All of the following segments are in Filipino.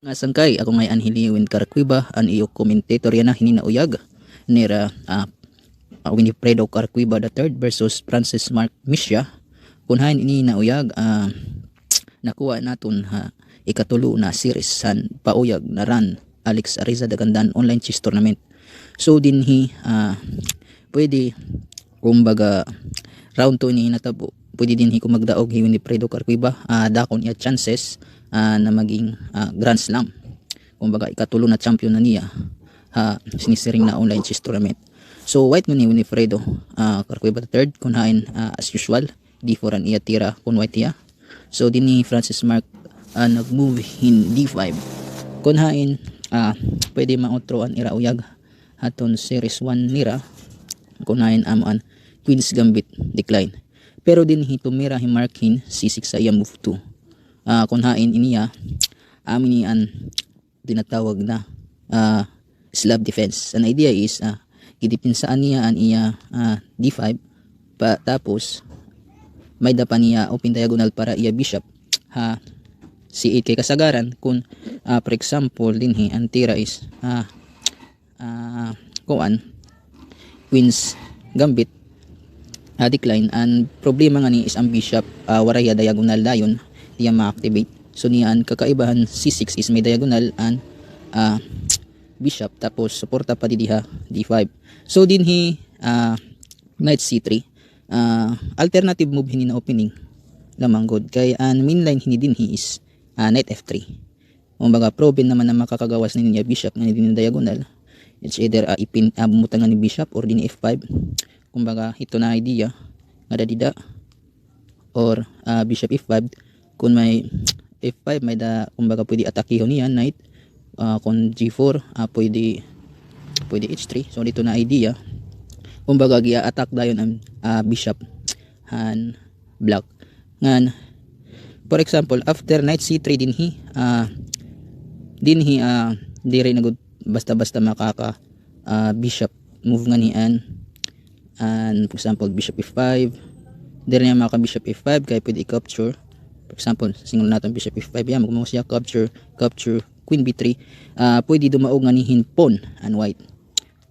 Nga sangkay ako ngay anhiliwin Carquiba an iyo commentator yan na hininauyag nira Winifredo Carquiba III versus Francis Mark Misha kunhain ini nauyag nakuha naton ikatulo na series san pauyag na run Alex Ariza Dagandan online chess tournament. So dinhi pwede kumbaga round 2 ni natabo pwede dinhi kung magdaog hi Winifredo Carquiba dakon iya chances na maging Grand Slam. Kumbaga ikatulo na champion na niya sinisiring na online chess tournament. So white mo ni Winifredo Carquiba III kunhain as usual D4 an iya tira kun white iya. So din ni Francis Mark nag-move in D5 kunhain pwede mautro an ira uyag haton series 1 nira kunhain aman Queen's Gambit decline. Pero din hitumira himarkin C6 sa iya move 2. Kunhain iniya amin an tinatawag na slab defense. An idea is gidipinsaan niya an iya D5 tapos may dapan niya open diagonal para iya bishop C8 kay kasagaran kung for example dinhi ang tira is Queen's Gambit decline. Ang problema nga ni is ang bishop waraya diagonal dayon diya ma-activate. So niyan kakaibahan C6 is may diagonal and bishop tapos suporta pa diha D5. So dinhi knight C3 alternative move hini na opening lamang god kay ang main line hini dinhi is knight F3. Kumbaga proben naman na makakagawas ni niya bishop nga dinhi diagonal. It's either bumutan nga ni bishop or dinhi F5. Kumbaga ito na idea nga dida or bishop F5 kung may F5 may kumbaga pwede atakihon niya knight kung G4 pwede H3. So dito na idea kumbaga gia-attack dayon ang bishop han black ngan for example after knight C3 dinhi dire na gud basta-basta makaka bishop move nga nian and for example bishop F5 dire niya maka bishop F5 kay pwede i-capture. For example, single natin bishop F5 yan, magmamo siya capture queen B3. Pwede dumaog nga nihin pawn and white.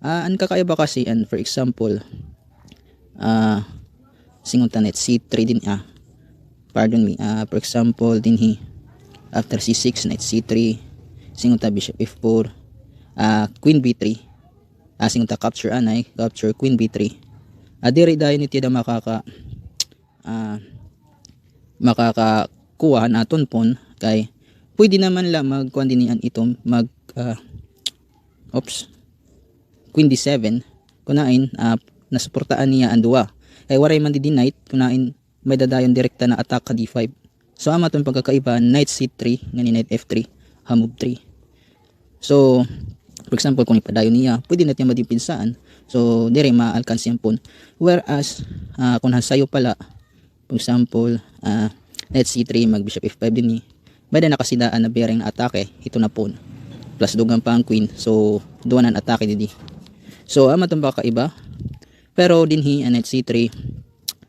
Ang kakaiba kasi for example single knight C3 din pardon me for example dinhi after C6 knight C3 single bishop F4 queen B3 single capture capture queen B3 dire dayon iti da makakakuha naton pon kay pwede naman lang magkuan din niyan ito queen D7 kunain nasuportaan niya ang duwa kay waray man di knight kunain may dadayon direkta na attack ka D5. So ama ton pagkakaiba knight C3 ngani knight F3 move 3. So for example kung ipadayon niya pwede natin madipinsaan so dire maalkansi ang pon whereas kung hasayo pala for example knight C3 mag bishop F5 din ni may da nakasidaan na bearing na atake ito na pawn plus dugang pa ang queen so duwan ang atake didi. So ama tong kakaiba pero dinhi knight C3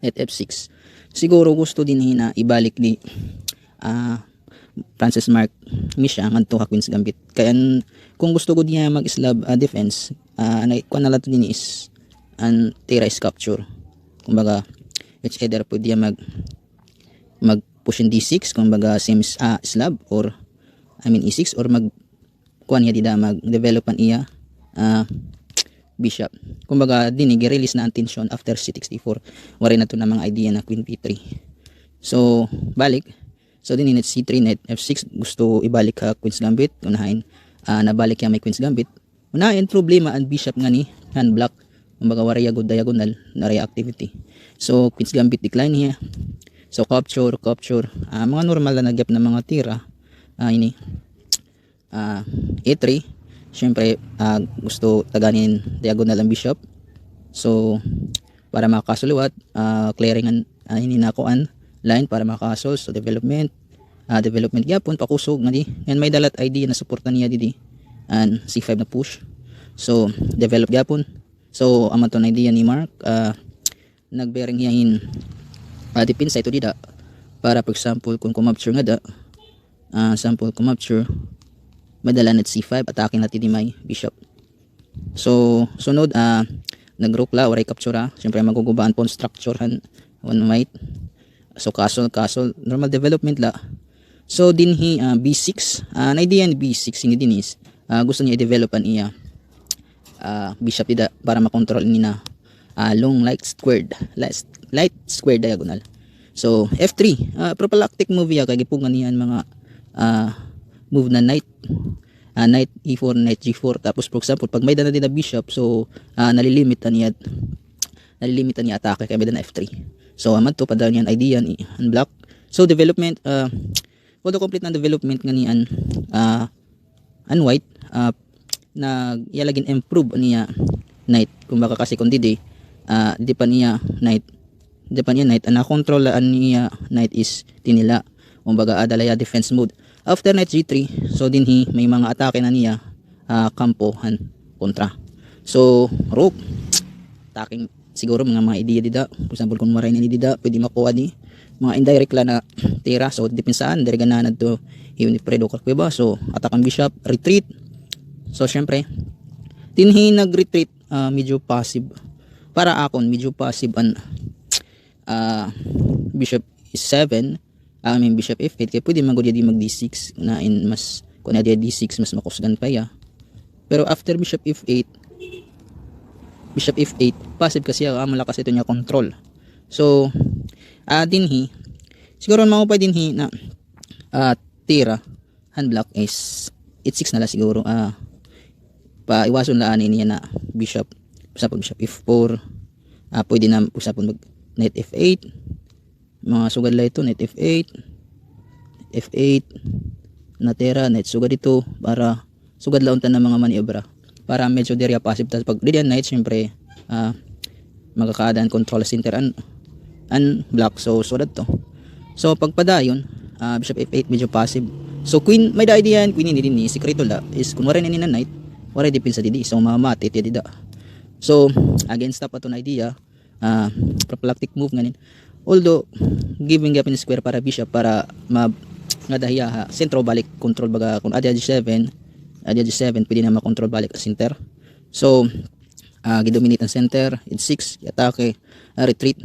knight F6 siguro gusto dinhi na ibalik ni Francis Mark Misha ngadto ka Queen's Gambit kaya kung gusto ko niya mag slab defense kuan na lato din is an tira is capture. Kumbaga it's either pwede mag push in D6 kumbaga same slab or E6 or mag kuan niya dida mag develop an iya bishop. Kumbaga din gi-release na ang tension after C64 wari na to na mga idea na queen B3. So balik so din knight C3 knight F6 gusto ibalik ka Queen's Gambit unahin nabalik ya may Queen's Gambit unahin problema ang bishop nga ni han black kumbaga wari ya good diagonal na reactivity. So Queen's Gambit decline niya. So capture mga normal na nagyap na mga tira ini A3 syempre gusto taganin diagonal ang bishop so para makasuluwat clearing ini nakuan line para makasol so development gyapon pakusog nga di and may dalat idea na suporta niya didi and C5 na push so develop gyapon. So amaton idea ni Mark nagbearing hiyahin dipinsa ito dida para for example kung kumapture nga da sample kumapture Madala knight c5, atake natin ni may bishop. So sunod nagrukla waray capture. Siyempre magugubaan pawn structure one white. So castle normal development la. So dinhi b6 an idea ni b6 ini din is gusto niya i-develop an iya bishop ida para makontrol ni na long light squared diagonal. So f3 prophylactic move ya kay gipungan niyan mga move na knight knight e4 knight g4. Tapos for example pag may dana din na bishop, so nalilimitan niya atake kay may dana f3. So aman to padal niyan idea ni unblock. So development although complete na development nga niyan white na yalagin improve niya knight kumbaga kasi kung di pa niya knight na control niya knight is tinila kumbaga adalaya defense mode. After knight g3, so dinhi may mga atake na niya kampohan kontra. So rook attacking siguro mga ideya dida. For example kung maray na dida pwede makuha ni mga indirect la na tira. So depensaan diri ganahan to Iwan ni Fredo Carcueba. So attack ang bishop, retreat. So syempre dinhi nag-retreat medyo passive. Para akon medyo passive an bishop is 7. Bishop f8 kaya pwede magudya di mag d6 na in mas kung na d6 mas makusgan pa ya. Pero after bishop f8 passive kasi malakas ito niya control. So dinhi siguro mao pa dinhi na tira handblock is h6 na la siguro paiwason la ani niya na bishop usapon bishop f4 pwede na usapon mag knight f8 mga sugad la ito, knight f8 natera, knight sugad ito para sugad launtan ng mga maniobra para medyo diria passive. Tapos pag diyan knight syempre magkakaadaan control center and block. So sugad to. So pagpadayon bishop f8 medyo passive. So queen may da idea yan, queen hindi din ni sekreto la is kung wala na ni knight wala depensa didi, so mamati ti dida. So against pa to na idea prophylactic move nganin. Although giving gap in square para bishop para ngadahiya sentro balik control baga kung adya g7 pwede na makontrol balik ang center. So gidominate ang center, h6 atake, retreat.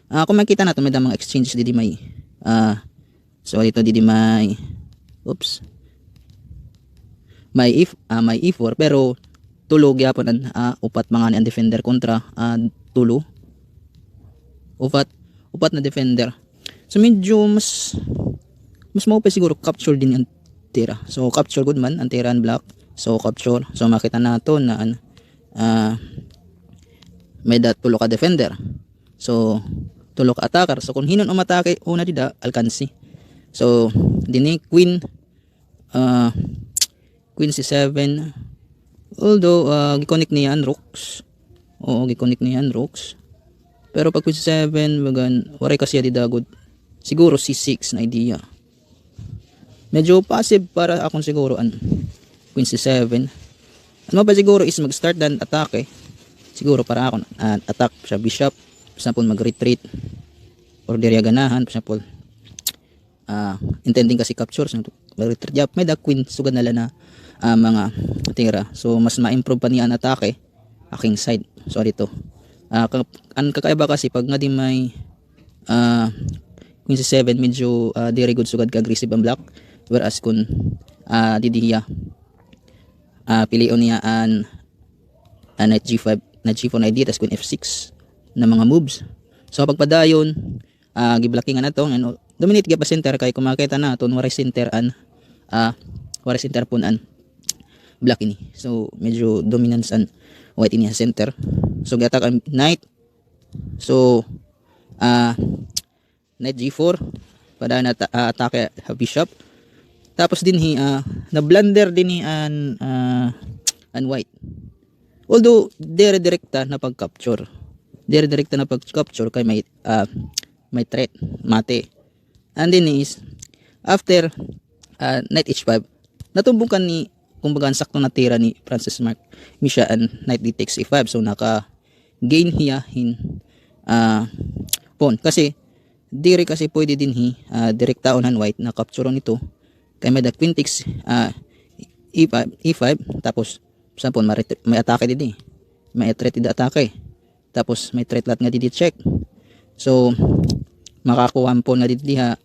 Kung makita nato may mga exchanges didi may so ito didi may may e4 pero tulo gyapon ang upat mga ni defender kontra tulo upat na defender. So medyo mas mao pa siguro capture din ang tira. So capture good man ang tira and block. So capture. So makita nato na may tulo ka defender. So tulo ka attacker. So kung hinon umatake una dida alkansi. So dinhi queen c7 although gi-connect niya ang rooks. Oo, gi-connect niya ang rooks. Pero pag queen c7 bagan waray kasi dida good. Siguro c6 na idea. Medyo passive para akong siguro queen c7. Ano ba siguro is mag-start dan atake. Siguro para ako attack sa bishop. Example mag-retreat or diriya ganahan. Example intending kasi capture. So mag-retreat jab may da queen sugad nala na mga tira. So mas ma-improve pa niya ang atake aking side. So dito. Ang kakaiba kasi pag nga di may queen c7 medyo very good sugad ka-aggressive ang block, whereas kung didiya pilion niya an knight g5 knight g4 na idea tas queen f6 na mga moves. So pagpadayon giblockingan na to ano dominate gyud pa center kay kung makita naton waray center pun block ini. So medyo dominance an white ini sa center. So gi-attack ang knight. So knight g4 pada na atake bishop. Tapos dinhi na blunder dinhi an white. Although direkta na pag-capture. Direkta na pag-capture kay may threat mate. And then is after knight h5 natumbungkan ni kumbaga sakto na tira ni Francis Mark Misha and knight d takes e5. So naka gain hiya pawn kasi dire kasi pwede din direkta onan white na capture nito kay may da queen takes E5, tapos sampon may atake didi. May threat didi atake. Tapos may threat lot nga didi check. So makakuha po nga didi ha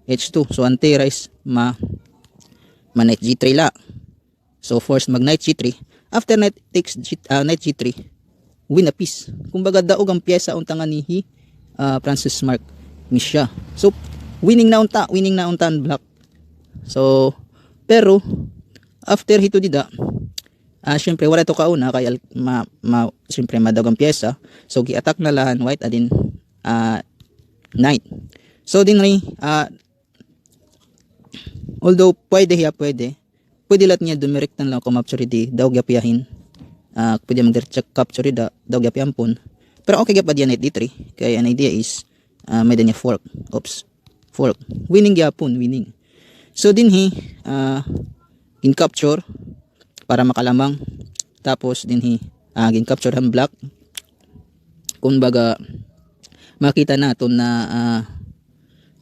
H2. So ang tira is knight G3 la. So first mag knight G3. After knight takes knight G3, win a piece. Kumbaga daog ang pyesa untangan ni Francis Mark Misha. So winning na unta ang black. So pero after hito dida, syempre wala to kauna kay syempre madawag ang pyesa. So gi-attack na lahan white adin knight. So din ri although pwede lahat niya dumirektan lang kumapture di daw gyapiyahin. Pwede mag-direct capture daw gyapiyan pon. Pero okay gyapad yan knight d3 kay an idea is may niya fork. Winning gyapon, winning. So din in capture para makalamang, tapos din gin capture ang black. Kumbaga makita naton na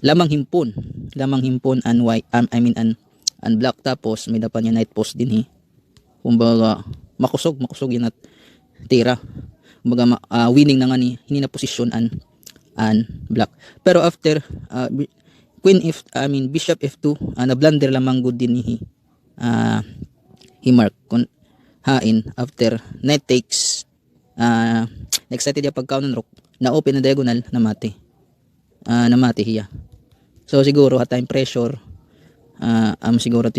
lamang himpon an white, an black, tapos may dapan niya knight post din kumbaga makusog yun at tira. Kumbaga winning na nga hini na posisyon an black. Pero after bishop f2, na blunder lamang good din mark kun hain after knight takes excited ya pag counter rook na open na diagonal namati hiya. So siguro at time pressure siguro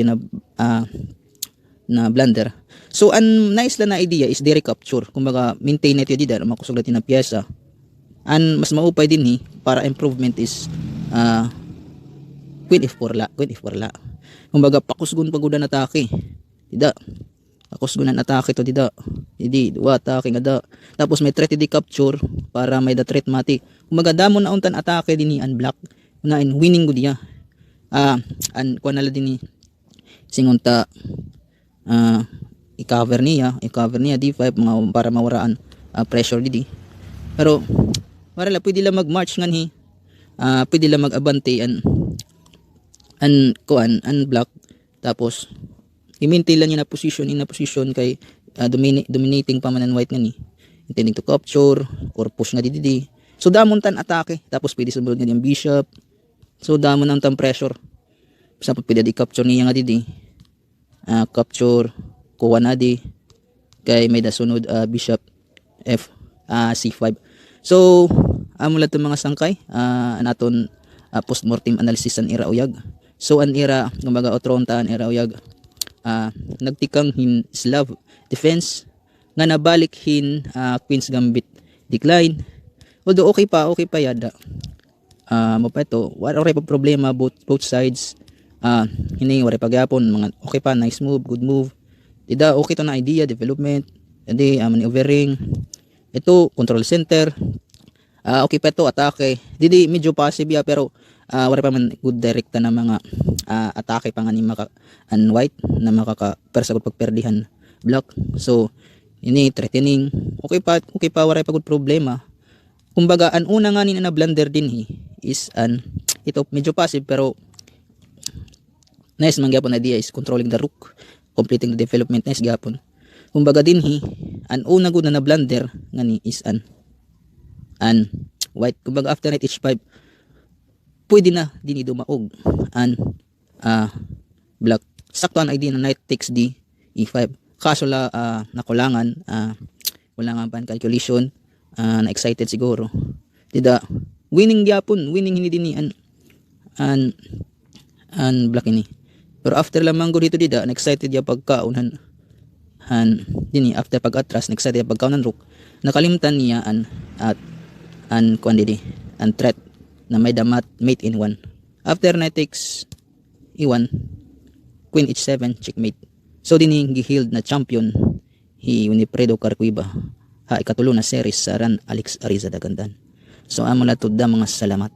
na blunder. So ang nice lang na idea is direct capture. Kumbaga maintain natin dito makusog natin na pyesa. And mas maupay din para improvement is queen f4 la. Kumbaga pakusgon pagudan atake. Dida. Pakusgonan atake to dida. Hindi duwa atake nga da. Tapos may threat di capture para may da threat mati. Kumbaga damon na untan atake din an black. Na in winning gud ya. An kuan nala din singunta i-cover niya d5 para mawaraan pressure didi. Pero wala pwede lang mag-march ngan pwede lang mag-abante an black, tapos i-maintain lang niya na position kay dominating pa man an white ngani, intending to capture or push nga didi. So damon tan atake, tapos pwede sumunod nga yung bishop. So damon ang tan pressure. Sa pwede di capture niya nga didi. Capture kuha na di kay may dasunod bishop c5. So mula itong mga sangkay naton post-mortem analysis an ira uyag. So an ira kumbaga otronta an ira uyag nagtikang Slav defense nga nabalik Queen's Gambit decline. Although okay pa yada mo pa ito wala pa problema both sides. Hini wala pagyapon mga okay pa, nice move, good move. Dida okay to na idea development. Hindi maneuvering. Ito control center. Okay pa ito atake. Didi medyo passive ya pero wala pa man good directa na mga atake pa nga ni an white na makaka-persagot pagperdihan black. So ini threatening. Okay pa wala pa good problema. Kumbaga an una nga ni na blunder din is ito medyo passive pero nice man gyapon idea is controlling the rook, completing the development, nice gyapon. Kumbaga din an una gud na blunder ngani is an white. Kumbaga after knight h5 pwede na din dumaog an black. Sakto ang idea na knight takes d e5. Kaso la nakulangan wala nga pan calculation, na excited siguro. Dida winning gyapon, winning hindi din an black ini. Pero after lamang go dito dida, excited ya pagkaunan dini after pag-atras, excited ya pagkaunan rook. Nakalimtan niya an quantity, an threat na may damat mate in 1. After knight takes e1, queen h7 checkmate. So dini giheld na champion Winifredo Carcuiba ikatulo na series sa Ran Alex Ariza Dagandan. So amo na tudda mga salamat.